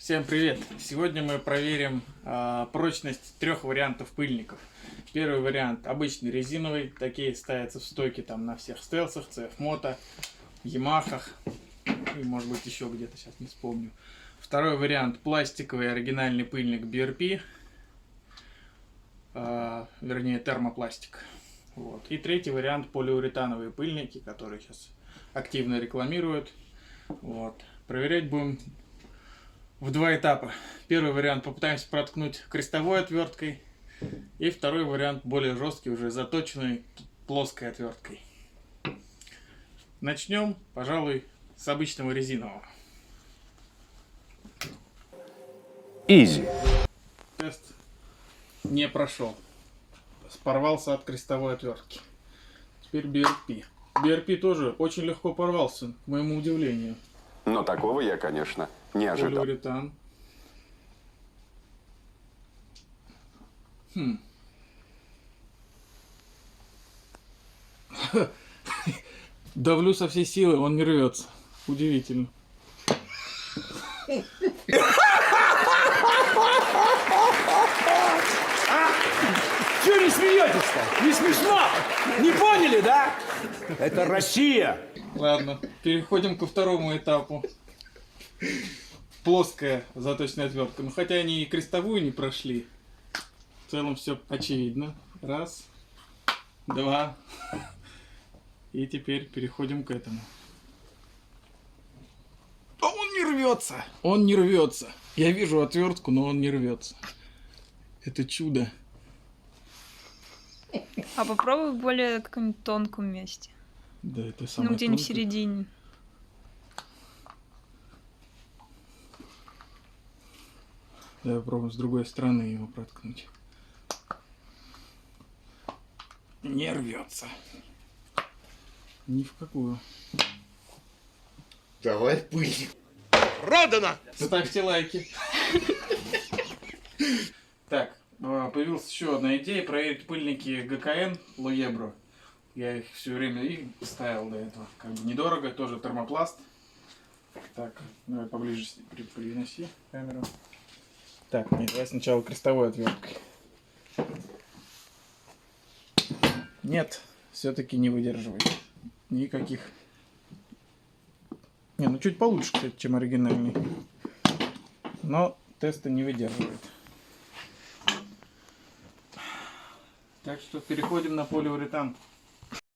Всем привет! Сегодня мы проверим прочность трех вариантов пыльников. Первый вариант обычный резиновый, такие ставятся в стойке там на всех стелсах, CF Moto, Ямахах и может быть еще где-то, сейчас не вспомню. Второй вариант пластиковый оригинальный пыльник BRP, вернее термопластик. Вот. И третий вариант полиуретановые пыльники, которые сейчас активно рекламируют. Вот. Проверять будем в два этапа. Первый вариант попытаемся проткнуть крестовой отверткой. И второй вариант более жесткий, уже заточенный плоской отверткой. Начнем, пожалуй, с обычного резинового. Изи. Тест не прошел. Порвался от крестовой отвертки. Теперь BRP. BRP тоже очень легко порвался, к моему удивлению. Но такого я, конечно, не ожидал. Полиуретан. Давлю со всей силы, он не рвется. Удивительно. Чего не смеетесь-то? Не смешно? Не поняли, да? Это Россия. Ладно, переходим ко второму этапу. Плоская заточная отвертка. Ну хотя они и крестовую не прошли. В целом все очевидно. Раз, два. И теперь переходим к этому. А он не рвется! Он не рвется. Я вижу отвертку, но он не рвется. Это чудо. А попробуй в более каком-нибудь тонком месте. Да, это самое Ну, где-нибудь в тонкое. середине. Давай попробуем с другой стороны его проткнуть. Не рвется. Ни в какую. Давай пыль. Продано! Ставьте лайки. Так, появилась еще одна идея проверить пыльники ГКН Лоебро. Я их все время ставил до этого. Как бы недорого, тоже термопласт. Так, давай поближе переноси камеру. Так, нет, давай сначала крестовой отверткой. Нет, все-таки не выдерживает. Никаких. Не, ну чуть получше, кстати, чем оригинальный. Но теста не выдерживает. Так что переходим на полиуретан.